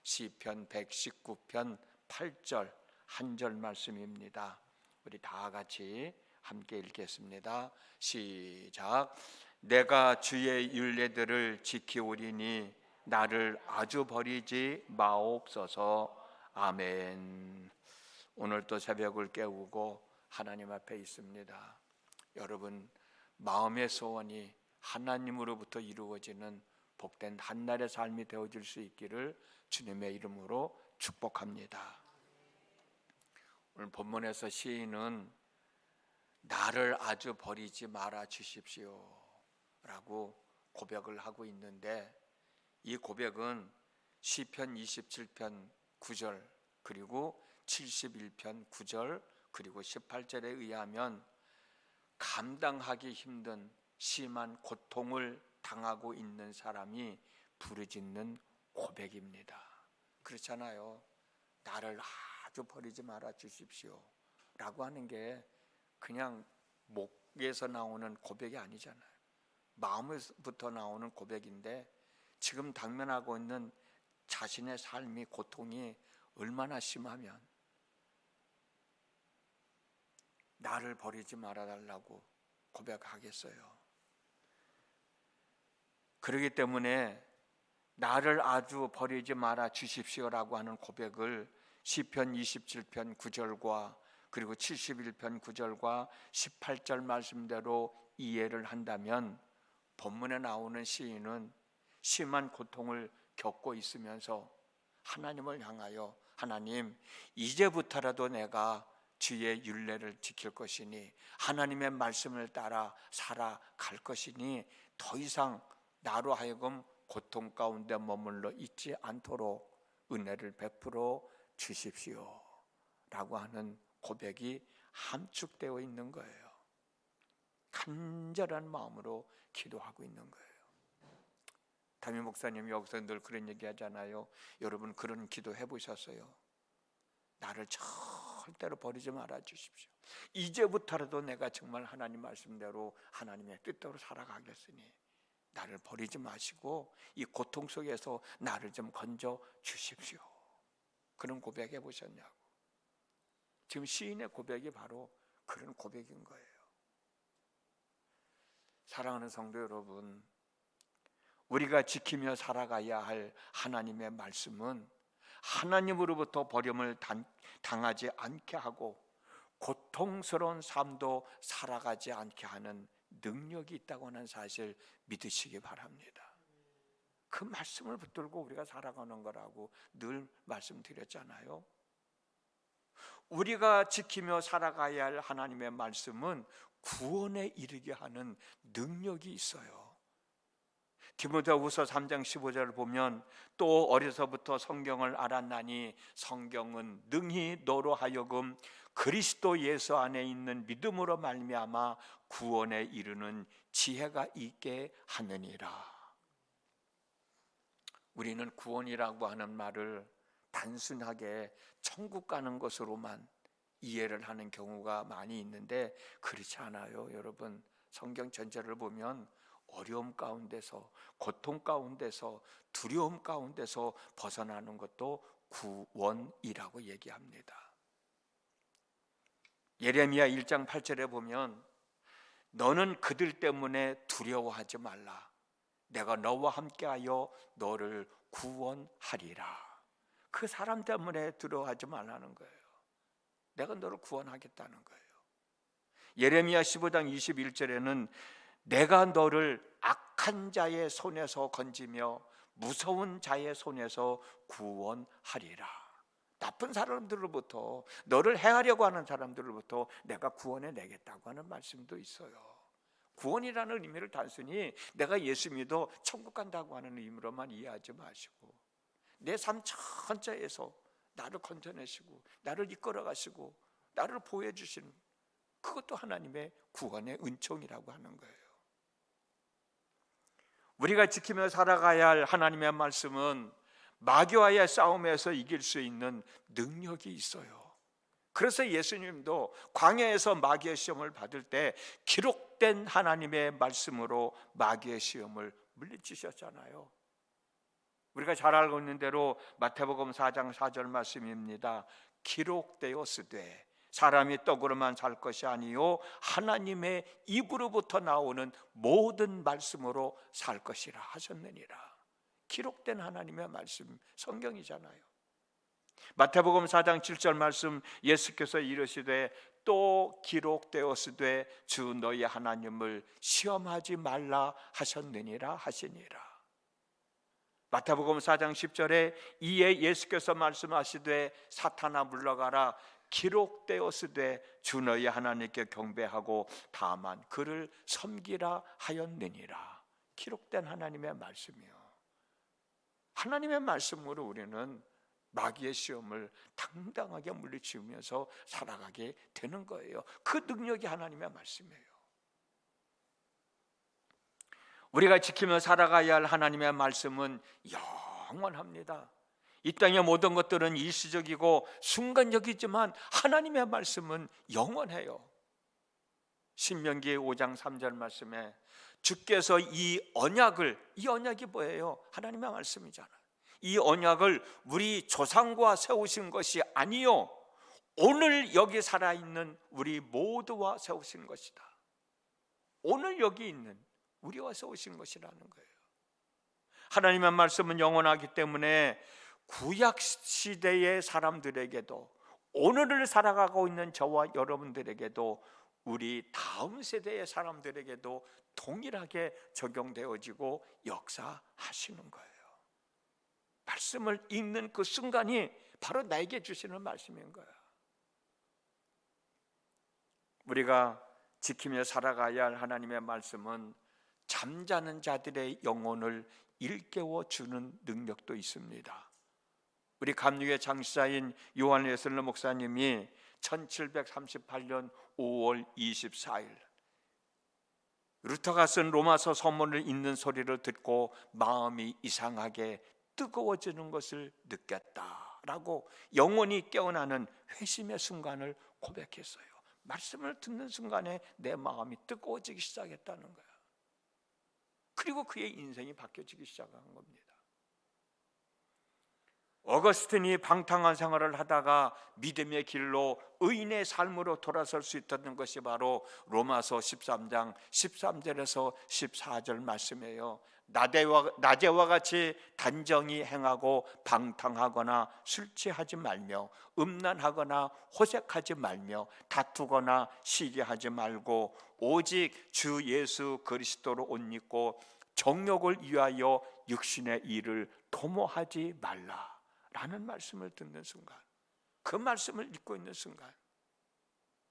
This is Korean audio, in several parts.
시편 119편 8절 한 절 말씀입니다. 우리 다 같이 함께 읽겠습니다. 시작. 내가 주의 율례들을 지키오리니 나를 아주 버리지 마옵소서. 아멘. 오늘 또 새벽을 깨우고 하나님 앞에 있습니다. 여러분, 마음의 소원이 하나님으로부터 이루어지는 복된 한날의 삶이 되어질 수 있기를 주님의 이름으로 축복합니다. 오늘 본문에서 시인은 나를 아주 버리지 말아 주십시오 라고 고백을 하고 있는데, 이 고백은 시편 27편 9절 그리고 71편 9절 그리고 18절에 의하면 감당하기 힘든 심한 고통을 당하고 있는 사람이 부르짖는 고백입니다. 그렇잖아요. 나를 아주 버리지 말아 주십시오 라고 하는 게 그냥 목에서 나오는 고백이 아니잖아요. 마음에서부터 나오는 고백인데, 지금 당면하고 있는 자신의 삶이, 고통이 얼마나 심하면 나를 버리지 말아달라고 고백하겠어요. 그렇기 때문에 나를 아주 버리지 말아 주십시오라고 하는 고백을 시편 27편 9절과 그리고 71편 9절과 18절 말씀대로 이해를 한다면, 본문에 나오는 시인은 심한 고통을 겪고 있으면서 하나님을 향하여, 하나님, 이제부터라도 내가 주의 율례를 지킬 것이니, 하나님의 말씀을 따라 살아갈 것이니, 더 이상 나로 하여금 고통 가운데 머물러 있지 않도록 은혜를 베풀어 주십시오 라고 하는 고백이 함축되어 있는 거예요. 간절한 마음으로 기도하고 있는 거예요. 담임 목사님이 여기서 늘 그런 얘기 하잖아요. 여러분, 그런 기도 해보셨어요? 나를 절대로 버리지 말아 주십시오. 이제부터라도 내가 정말 하나님 말씀대로 하나님의 뜻대로 살아가겠으니 나를 버리지 마시고 이 고통 속에서 나를 좀 건져 주십시오. 그런 고백해 보셨냐고. 지금 시인의 고백이 바로 그런 고백인 거예요. 사랑하는 성도 여러분, 우리가 지키며 살아가야 할 하나님의 말씀은 하나님으로부터 버림을 당하지 않게 하고 고통스러운 삶도 살아가지 않게 하는 능력이 있다고 하는 사실 믿으시기 바랍니다. 그 말씀을 붙들고 우리가 살아가는 거라고 늘 말씀드렸잖아요. 우리가 지키며 살아가야 할 하나님의 말씀은 구원에 이르게 하는 능력이 있어요. 디모데후서 3장 15절을 보면, 또 어려서부터 성경을 알았나니 성경은 능히 너로 하여금 그리스도 예수 안에 있는 믿음으로 말미암아 구원에 이르는 지혜가 있게 하느니라. 우리는 구원이라고 하는 말을 단순하게 천국 가는 것으로만 이해를 하는 경우가 많이 있는데, 그렇지 않아요. 여러분, 성경 전체를 보면 어려움 가운데서, 고통 가운데서, 두려움 가운데서 벗어나는 것도 구원이라고 얘기합니다. 예레미야 1장 8절에 보면, 너는 그들 때문에 두려워하지 말라. 내가 너와 함께하여 너를 구원하리라. 그 사람 때문에 두려워하지 말라는 거예요. 내가 너를 구원하겠다는 거예요. 예레미야 15장 21절에는 내가 너를 악한 자의 손에서 건지며 무서운 자의 손에서 구원하리라. 나쁜 사람들로부터, 너를 해하려고 하는 사람들로부터 내가 구원해 내겠다고 하는 말씀도 있어요. 구원이라는 의미를 단순히 내가 예수 믿어 천국 간다고 하는 의미로만 이해하지 마시고, 내 삶 전체에서 나를 건져내시고 나를 이끌어 가시고 나를 보호해 주시는, 그것도 하나님의 구원의 은총이라고 하는 거예요. 우리가 지키며 살아가야 할 하나님의 말씀은 마귀와의 싸움에서 이길 수 있는 능력이 있어요. 그래서 예수님도 광야에서 마귀의 시험을 받을 때 기록된 하나님의 말씀으로 마귀의 시험을 물리치셨잖아요. 우리가 잘 알고 있는 대로 마태복음 4장 4절 말씀입니다. 기록되었으되 사람이 떡으로만 살 것이 아니요 하나님의 입으로부터 나오는 모든 말씀으로 살 것이라 하셨느니라. 기록된 하나님의 말씀, 성경이잖아요. 마태복음 4장 7절 말씀, 예수께서 이르시되 또 기록되었으되 주 너희 하나님을 시험하지 말라 하셨느니라 하시니라. 마태복음 4장 10절에 이에 예수께서 말씀하시되 사탄아 물러가라 기록되었으되 주 너희 하나님께 경배하고 다만 그를 섬기라 하였느니라. 기록된 하나님의 말씀이요. 하나님의 말씀으로 우리는 마귀의 시험을 당당하게 물리치우면서 살아가게 되는 거예요. 그 능력이 하나님의 말씀이에요. 우리가 지키며 살아가야 할 하나님의 말씀은 영원합니다. 이 땅의 모든 것들은 일시적이고 순간적이지만 하나님의 말씀은 영원해요. 신명기 5장 3절 말씀에 주께서 이 언약이 뭐예요? 하나님의 말씀이잖아요. 이 언약을 우리 조상과 세우신 것이 아니요 오늘 여기 살아있는 우리 모두와 세우신 것이다. 오늘 여기 있는 우리와 세우신 것이라는 거예요. 하나님의 말씀은 영원하기 때문에 구약 시대의 사람들에게도 오늘을 살아가고 있는 저와 여러분들에게도 우리 다음 세대의 사람들에게도 동일하게 적용되어지고 역사하시는 거예요. 말씀을 읽는 그 순간이 바로 나에게 주시는 말씀인 거예요. 우리가 지키며 살아가야 할 하나님의 말씀은 잠자는 자들의 영혼을 일깨워 주는 능력도 있습니다. 우리 감리교회 장시자인 요한 웨슬러 목사님이 1738년 5월 24일 루터가 쓴 로마서 서문을 읽는 소리를 듣고 마음이 이상하게 뜨거워지는 것을 느꼈다라고 영혼이 깨어나는 회심의 순간을 고백했어요. 말씀을 듣는 순간에 내 마음이 뜨거워지기 시작했다는 거예요. 그리고 그의 인생이 바뀌어지기 시작한 겁니다. 어거스틴이 방탕한 생활을 하다가 믿음의 길로 의인의 삶으로 돌아설 수 있다는 것이 바로 로마서 13장 13절에서 14절 말씀이에요. 낮에와 같이 단정히 행하고 방탕하거나 술 취하지 말며 음란하거나 호색하지 말며 다투거나 시기하지 말고 오직 주 예수 그리스도로 옷 입고 정욕을 위하여 육신의 일을 도모하지 말라 라는 말씀을 듣는 순간, 그 말씀을 읽고 있는 순간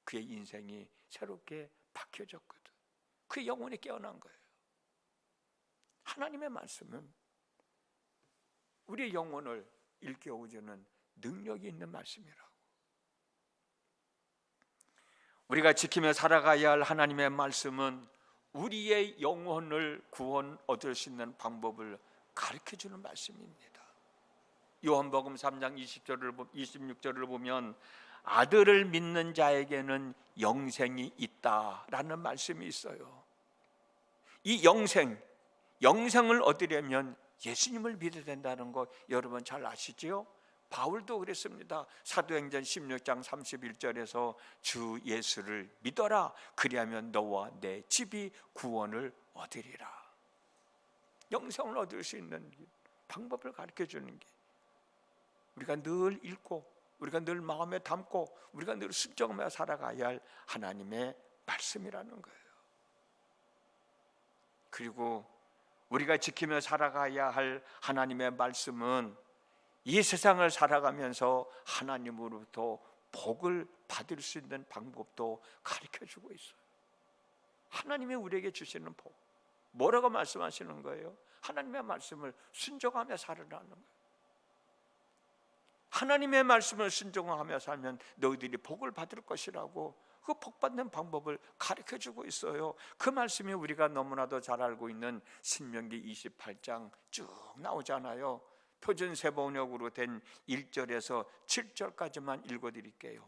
그의 인생이 새롭게 바뀌어졌거든. 그의 영혼이 깨어난 거예요. 하나님의 말씀은 우리의 영혼을 일깨워주는 능력이 있는 말씀이라고. 우리가 지키며 살아가야 할 하나님의 말씀은 우리의 영혼을 구원 얻을 수 있는 방법을 가르쳐주는 말씀입니다. 요한복음 3장 26절을 보면 아들을 믿는 자에게는 영생이 있다라는 말씀이 있어요. 이 영생을 얻으려면 예수님을 믿어야 된다는 거 여러분 잘 아시지요? 바울도 그랬습니다. 사도행전 16장 31절에서 주 예수를 믿어라 그리하면 너와 내 집이 구원을 얻으리라. 영생을 얻을 수 있는 방법을 가르쳐주는 게 우리가 늘 읽고 우리가 늘 마음에 담고 우리가 늘 순종하며 살아가야 할 하나님의 말씀이라는 거예요. 그리고 우리가 지키며 살아가야 할 하나님의 말씀은 이 세상을 살아가면서 하나님으로부터 복을 받을 수 있는 방법도 가르쳐주고 있어요. 하나님이 우리에게 주시는 복, 뭐라고 말씀하시는 거예요? 하나님의 말씀을 순종하며 살으라는 거예요. 하나님의 말씀을 순종하며 살면 너희들이 복을 받을 것이라고 그 복받는 방법을 가르쳐주고 있어요. 그 말씀이 우리가 너무나도 잘 알고 있는 신명기 28장 쭉 나오잖아요. 표준 세번역으로 된 1절에서 7절까지만 읽어드릴게요.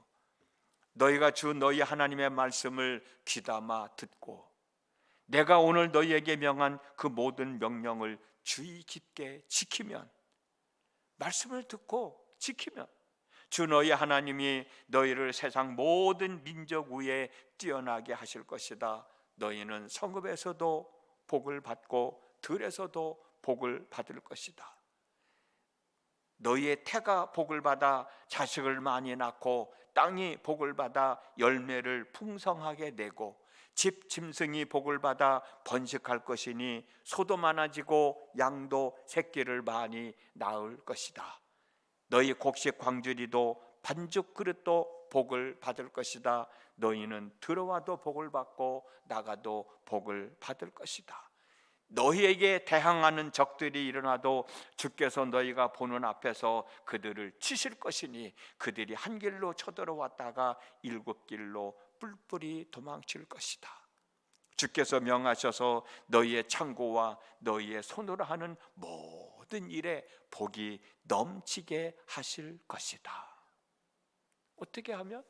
너희가 주 너희 하나님의 말씀을 귀담아 듣고 내가 오늘 너희에게 명한 그 모든 명령을 주의 깊게 지키면 말씀을 듣고 지키면 주 너희 하나님이 너희를 세상 모든 민족 위에 뛰어나게 하실 것이다. 너희는 성읍에서도 복을 받고 들에서도 복을 받을 것이다. 너희의 태가 복을 받아 자식을 많이 낳고 땅이 복을 받아 열매를 풍성하게 내고 집 짐승이 복을 받아 번식할 것이니 소도 많아지고 양도 새끼를 많이 낳을 것이다. 너희 곡식 광주리도 반죽 그릇도 복을 받을 것이다. 너희는 들어와도 복을 받고 나가도 복을 받을 것이다. 너희에게 대항하는 적들이 일어나도 주께서 너희가 보는 앞에서 그들을 치실 것이니 그들이 한 길로 쳐들어왔다가 일곱 길로 뿔뿔이 도망칠 것이다. 주께서 명하셔서 너희의 창고와 너희의 손으로 하는 모든 일에 복이 넘치게 하실 것이다. 어떻게 하면?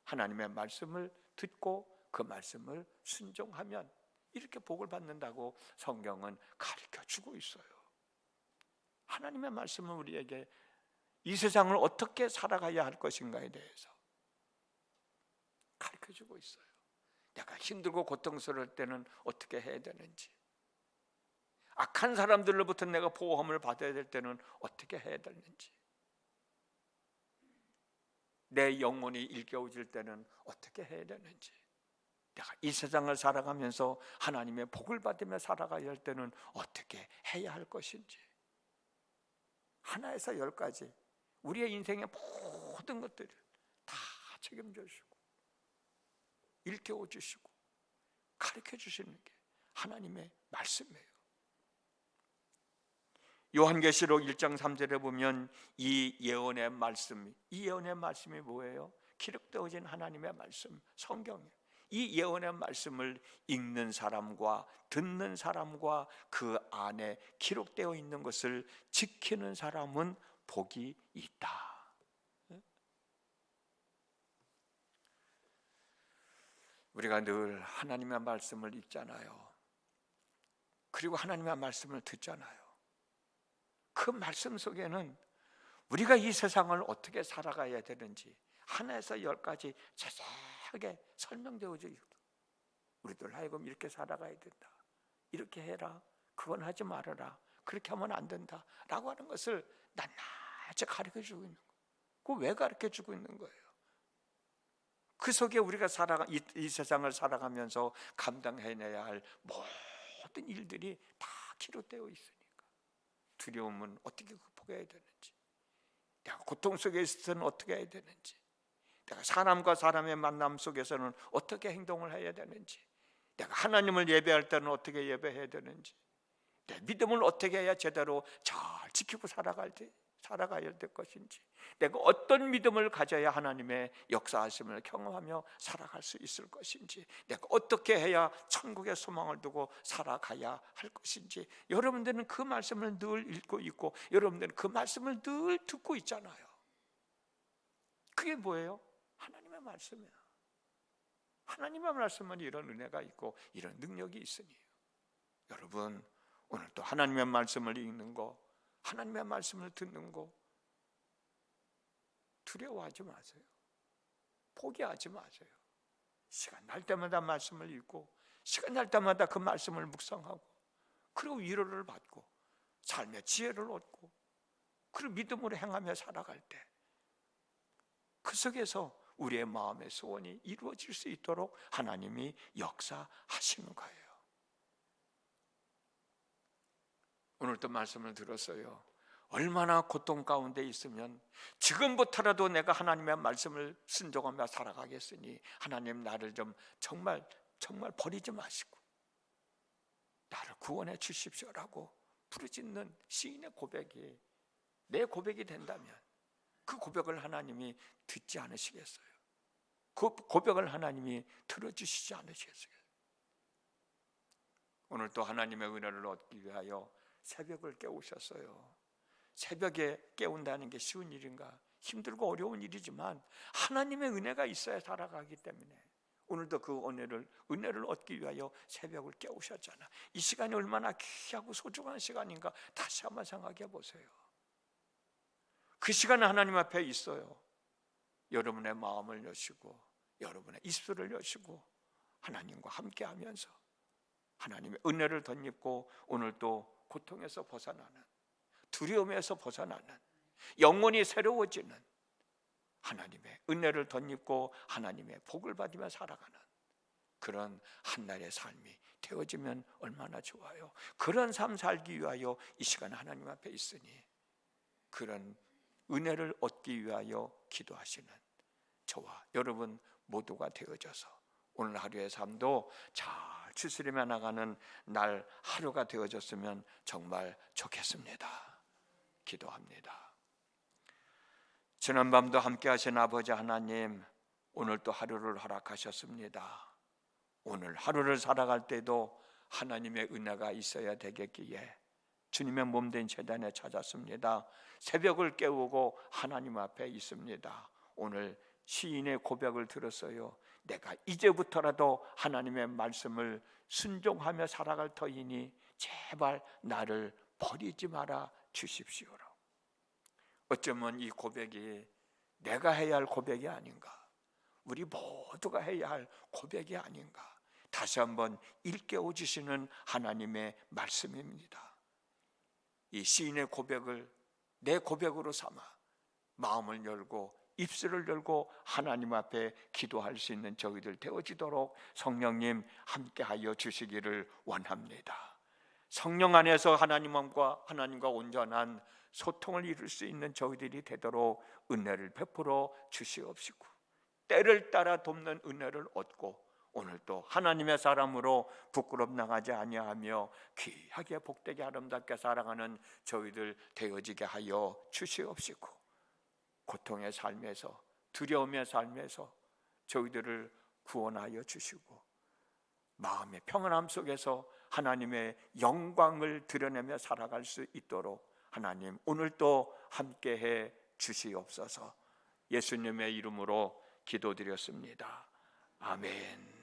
하나님의 말씀을 듣고 그 말씀을 순종하면 이렇게 복을 받는다고 성경은 가르쳐주고 있어요. 하나님의 말씀은 우리에게 이 세상을 어떻게 살아가야 할 것인가에 대해서 가르쳐주고 있어요. 내가 힘들고 고통스러울 때는 어떻게 해야 되는지, 악한 사람들로부터 내가 보호함을 받아야 될 때는 어떻게 해야 되는지, 내 영혼이 일깨워질 때는 어떻게 해야 되는지, 내가 이 세상을 살아가면서 하나님의 복을 받으며 살아가야 할 때는 어떻게 해야 할 것인지, 하나에서 열까지 우리의 인생의 모든 것들을 다 책임져 주시고 일깨워 주시고 가르쳐 주시는 게 하나님의 말씀이에요. 요한계시록 1장 3절에 보면 이 예언의 말씀이 뭐예요? 기록되어진 하나님의 말씀, 성경이에요. 이 예언의 말씀을 읽는 사람과 듣는 사람과 그 안에 기록되어 있는 것을 지키는 사람은 복이 있다. 우리가 늘 하나님의 말씀을 읽잖아요. 그리고 하나님의 말씀을 듣잖아요. 그 말씀 속에는 우리가 이 세상을 어떻게 살아가야 되는지 하나에서 열까지 자세하게 설명되어져 있고, 우리들 하여금 이렇게 살아가야 된다, 이렇게 해라, 그건 하지 말아라, 그렇게 하면 안 된다 라고 하는 것을 낱낱이 가르쳐주고 있는 거예요. 그거 왜 가르쳐주고 있는 거예요? 그 속에 우리가 이 세상을 살아가면서 감당해내야 할 모든 일들이 다 기록되어 있으니까 두려움은 어떻게 극복해야 되는지, 내가 고통 속에 있어서는 어떻게 해야 되는지, 내가 사람과 사람의 만남 속에서는 어떻게 행동을 해야 되는지, 내가 하나님을 예배할 때는 어떻게 예배해야 되는지, 내 믿음을 어떻게 해야 제대로 잘 지키고 살아가야 될 것인지, 내가 어떤 믿음을 가져야 하나님의 역사하심을 경험하며 살아갈 수 있을 것인지, 내가 어떻게 해야 천국의 소망을 두고 살아가야 할 것인지, 여러분들은 그 말씀을 늘 읽고 있고 여러분들은 그 말씀을 늘 듣고 있잖아요. 그게 뭐예요? 하나님의 말씀이야. 하나님의 말씀은 이런 은혜가 있고 이런 능력이 있으니, 여러분 오늘 또 하나님의 말씀을 읽는 거, 하나님의 말씀을 듣는 거 두려워하지 마세요. 포기하지 마세요. 시간 날 때마다 말씀을 읽고 시간 날 때마다 그 말씀을 묵상하고, 그리고 위로를 받고 삶의 지혜를 얻고, 그리고 믿음으로 행하며 살아갈 때 그 속에서 우리의 마음의 소원이 이루어질 수 있도록 하나님이 역사하시는 거예요. 오늘 또 말씀을 들었어요. 얼마나 고통 가운데 있으면 지금부터라도 내가 하나님의 말씀을 순종하며 살아가겠으니 하나님 나를 좀 정말 버리지 마시고 나를 구원해 주십시오라고 부르짖는 시인의 고백이 내 고백이 된다면 그 고백을 하나님이 듣지 않으시겠어요? 그 고백을 하나님이 들어주시지 않으시겠어요? 오늘 또 하나님의 은혜를 얻기 위하여 새벽을 깨우셨어요. 새벽에 깨운다는 게 쉬운 일인가? 힘들고 어려운 일이지만 하나님의 은혜가 있어야 살아가기 때문에 오늘도 그 은혜를 얻기 위하여 새벽을 깨우셨잖아. 이 시간이 얼마나 귀하고 소중한 시간인가 다시 한번 생각해 보세요. 그 시간에 하나님 앞에 있어요. 여러분의 마음을 여시고 여러분의 입술을 여시고 하나님과 함께하면서 하나님의 은혜를 덧입고 오늘도 고통에서 벗어나는, 두려움에서 벗어나는, 영혼이 새로워지는 하나님의 은혜를 덧입고 하나님의 복을 받으며 살아가는 그런 한날의 삶이 되어지면 얼마나 좋아요. 그런 삶 살기 위하여 이 시간 하나님 앞에 있으니 그런 은혜를 얻기 위하여 기도하시는 저와 여러분 모두가 되어져서 오늘 하루의 삶도 잘 추스리며 나가는 날 하루가 되어졌으면 정말 좋겠습니다. 기도합니다. 지난밤도 함께 하신 아버지 하나님, 오늘 또 하루를 허락하셨습니다. 오늘 하루를 살아갈 때도 하나님의 은혜가 있어야 되겠기에 주님의 몸된 제단에 찾았습니다. 새벽을 깨우고 하나님 앞에 있습니다. 오늘 시인의 고백을 들었어요. 내가 이제부터라도 하나님의 말씀을 순종하며 살아갈 터이니 제발 나를 버리지 마라 주십시오라. 어쩌면 이 고백이 내가 해야 할 고백이 아닌가, 우리 모두가 해야 할 고백이 아닌가, 다시 한번 일깨워 주시는 하나님의 말씀입니다. 이 시인의 고백을 내 고백으로 삼아 마음을 열고 입술을 열고 하나님 앞에 기도할 수 있는 저희들 되어지도록 성령님 함께하여 주시기를 원합니다. 성령 안에서 하나님과 온전한 소통을 이룰 수 있는 저희들이 되도록 은혜를 베풀어 주시옵시고 때를 따라 돕는 은혜를 얻고 오늘도 하나님의 사람으로 부끄럽 나가지 아니하며 귀하게 복되게 아름답게 살아가는 저희들 되어지게 하여 주시옵시고 고통의 삶에서 두려움의 삶에서 저희들을 구원하여 주시고 마음의 평안함 속에서 하나님의 영광을 드러내며 살아갈 수 있도록 하나님 오늘도 함께해 주시옵소서. 예수님의 이름으로 기도드렸습니다. 아멘.